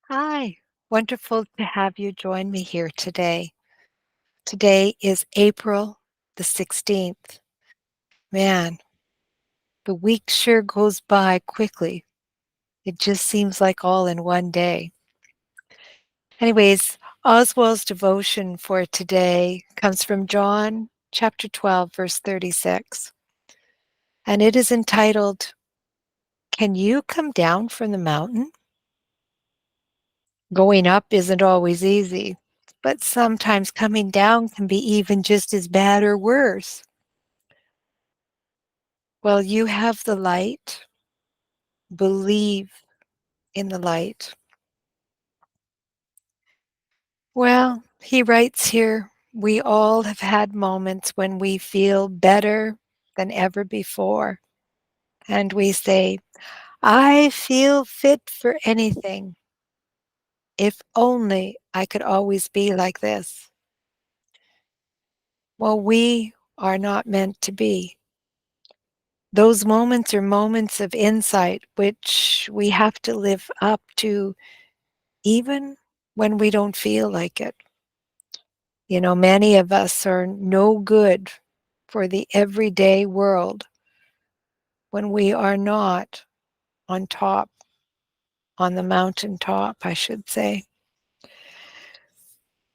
Hi, wonderful to have you join me here today. Today is April the 16th. Man, the week sure goes by quickly. It just seems like all in one day. Anyways, Oswald's devotion for today comes from John chapter 12, verse 36, and it is entitled, Can You Come Down from the Mountain? Going up isn't always easy, but sometimes coming down can be even just as bad or worse. Well, you have the light. Believe in the light. Well, he writes here, we all have had moments when we feel better than ever before. And we say, I feel fit for anything. If only I could always be like this. Well, we are not meant to be. Those moments are moments of insight, which we have to live up to even when we don't feel like it. You know, many of us are no good for the everyday world when we are not on top, on the mountaintop, I should say.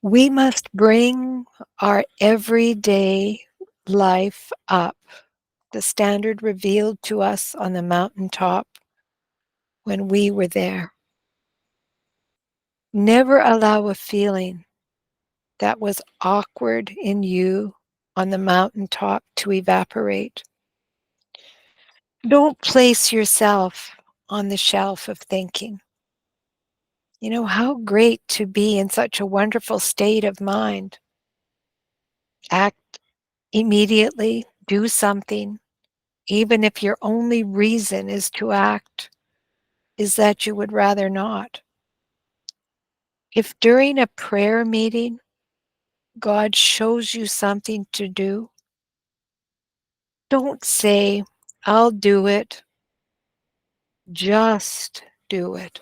We must bring our everyday life up, the standard revealed to us on the mountaintop when we were there. Never allow a feeling that was awkward in you on the mountaintop to evaporate. Don't place yourself on the shelf of thinking. You know, how great to be in such a wonderful state of mind. Act immediately, do something, even if your only reason is to act is that you would rather not. If during a prayer meeting, God shows you something to do, don't say, I'll do it. Just do it.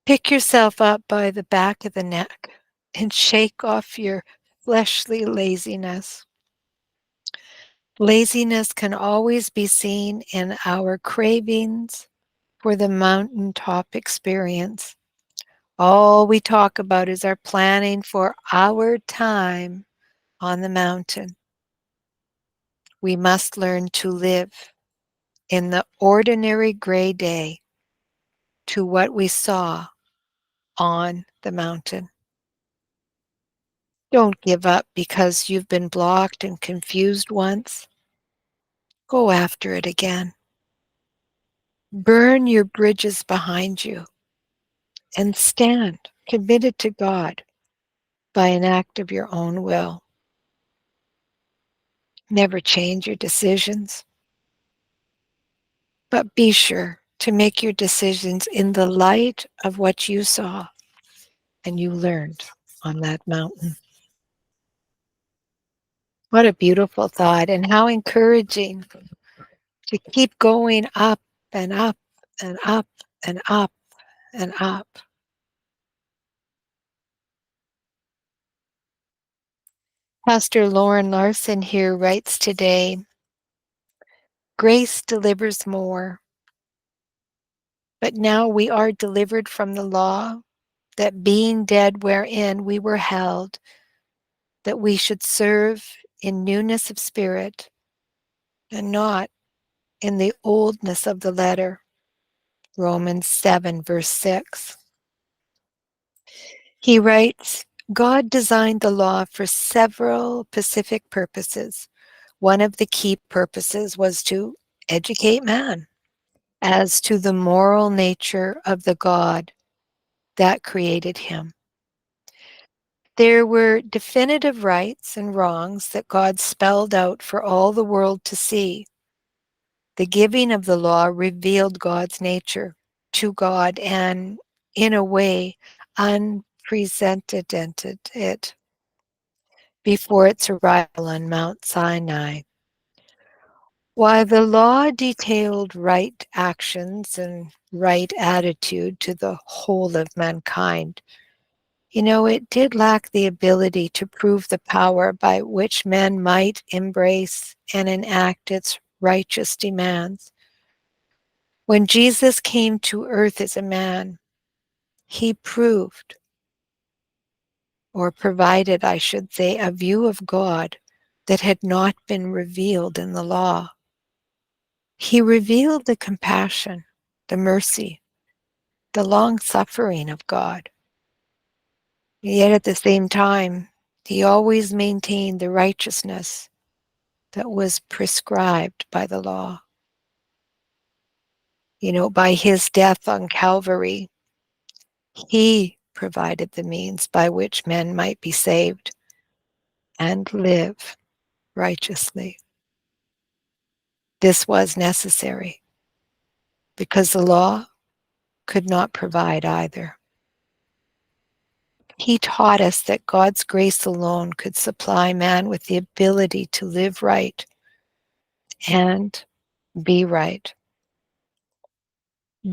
Pick yourself up by the back of the neck and shake off your fleshly laziness. Laziness can always be seen in our cravings for the mountaintop experience. All we talk about is our planning for our time on the mountain. We must learn to live in the ordinary gray day to what we saw on the mountain. Don't give up because you've been blocked and confused once. Go after it again. Burn your bridges behind you and stand committed to God by an act of your own will. Never change your decisions, but be sure to make your decisions in the light of what you saw and you learned on that mountain. What a beautiful thought, and how encouraging to keep going up and up and up and up and up. Pastor Lauren Larson here writes today, grace delivers more, but now we are delivered from the law, that being dead wherein we were held, that we should serve in newness of spirit and not in the oldness of the letter. Romans 7, verse 6. He writes, God designed the law for several specific purposes. One of the key purposes was to educate man as to the moral nature of the God that created him. There were definitive rights and wrongs that God spelled out for all the world to see. The giving of the law revealed God's nature to God and, in a way, unprecedented it before its arrival on Mount Sinai. While the law detailed right actions and right attitude to the whole of mankind, it did lack the ability to prove the power by which men might embrace and enact its righteous demands. When Jesus came to earth as a man, he proved, or provided, I should say, a view of God that had not been revealed in the law. He revealed the compassion, the mercy, the long suffering of God. Yet at the same time, he always maintained the righteousness that was prescribed by the law. By his death on Calvary, he provided the means by which men might be saved and live righteously. This was necessary because the law could not provide either. He taught us that God's grace alone could supply man with the ability to live right and be right.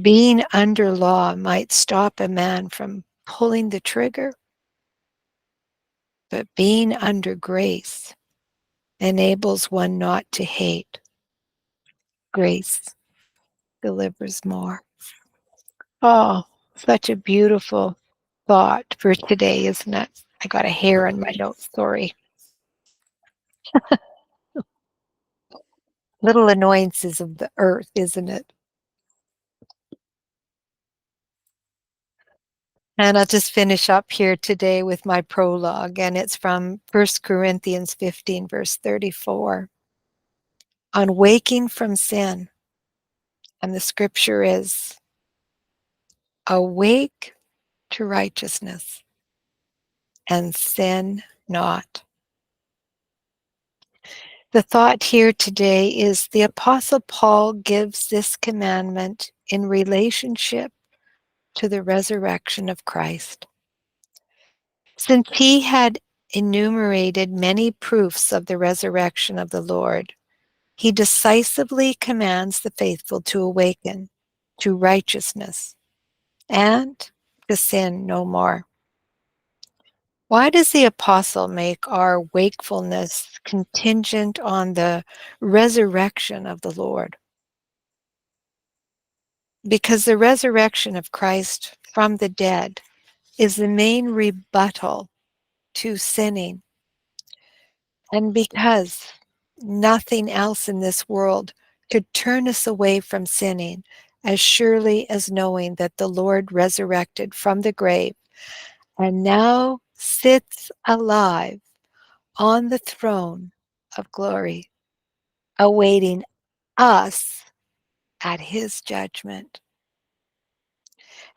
Being under law might stop a man from pulling the trigger, but being under grace enables one not to hate. Grace delivers more. Oh, such a beautiful thought for today, isn't it? I got a hair on my notes, sorry. Little annoyances of the earth, isn't it? And I'll just finish up here today with my prologue, and it's from 1 Corinthians 15, verse 34. On waking from sin, and the scripture is, awake to righteousness and sin not. The thought here today is the Apostle Paul gives this commandment in relationship to the resurrection of Christ. Since he had enumerated many proofs of the resurrection of the Lord, he decisively commands the faithful to awaken to righteousness and to sin no more. Why does the apostle make our wakefulness contingent on the resurrection of the Lord? Because the resurrection of Christ from the dead is the main rebuttal to sinning. And because nothing else in this world could turn us away from sinning as surely as knowing that the Lord resurrected from the grave and now sits alive on the throne of glory, awaiting us at his judgment.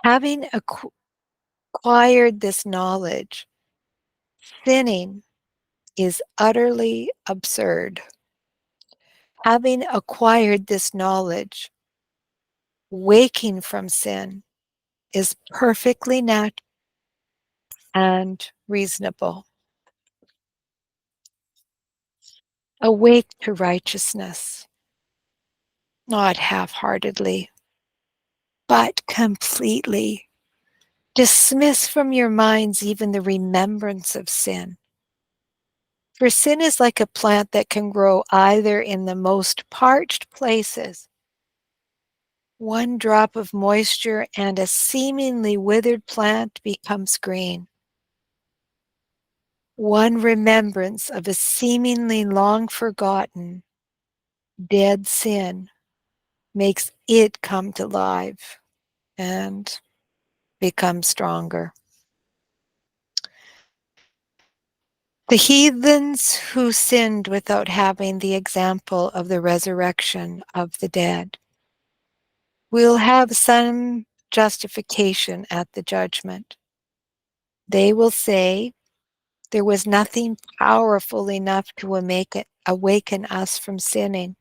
Having acquired this knowledge, sinning is utterly absurd. Having acquired this knowledge, waking from sin is perfectly natural and reasonable. Awake to righteousness, not half-heartedly, but completely. Dismiss from your minds even the remembrance of sin. For sin is like a plant that can grow either in the most parched places, one drop of moisture and a seemingly withered plant becomes green. One remembrance of a seemingly long forgotten, dead sin makes it come to life and become stronger. The heathens who sinned without having the example of the resurrection of the dead will have some justification at the judgment. They will say, there was nothing powerful enough to awaken us from sinning.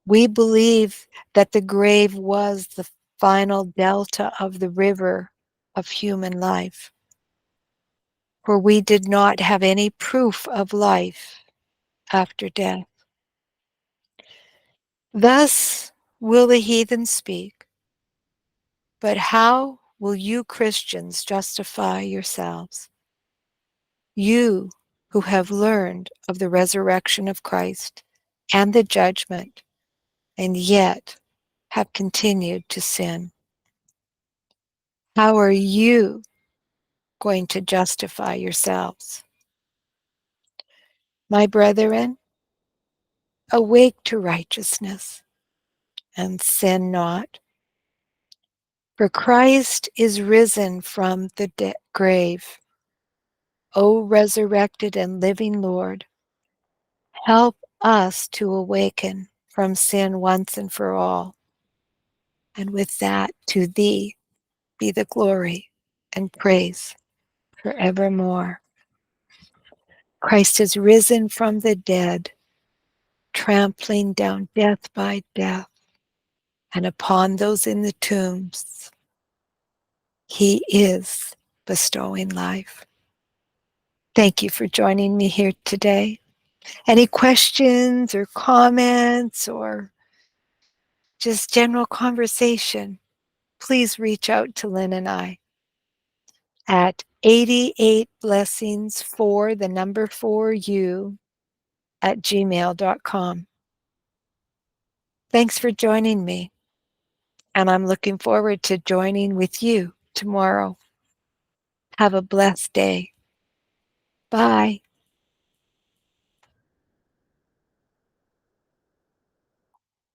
We believe that the grave was the final delta of the river of human life, for we did not have any proof of life after death. Thus will the heathen speak, but how will you Christians justify yourselves? You who have learned of the resurrection of Christ and the judgment, and yet have continued to sin. How are you going to justify yourselves? My brethren, awake to righteousness and sin not. For Christ is risen from the grave. O resurrected and living Lord, help us to awaken from sin once and for all. And with that, to thee be the glory and praise forevermore. Christ is risen from the dead, trampling down death by death, and upon those in the tombs, he is bestowing life. Thank you for joining me here today. Any questions or comments or just general conversation, please reach out to Lynn and I at 88blessingsfor, the number 4u, at gmail.com. Thanks for joining me, and I'm looking forward to joining with you tomorrow. Have a blessed day. Bye.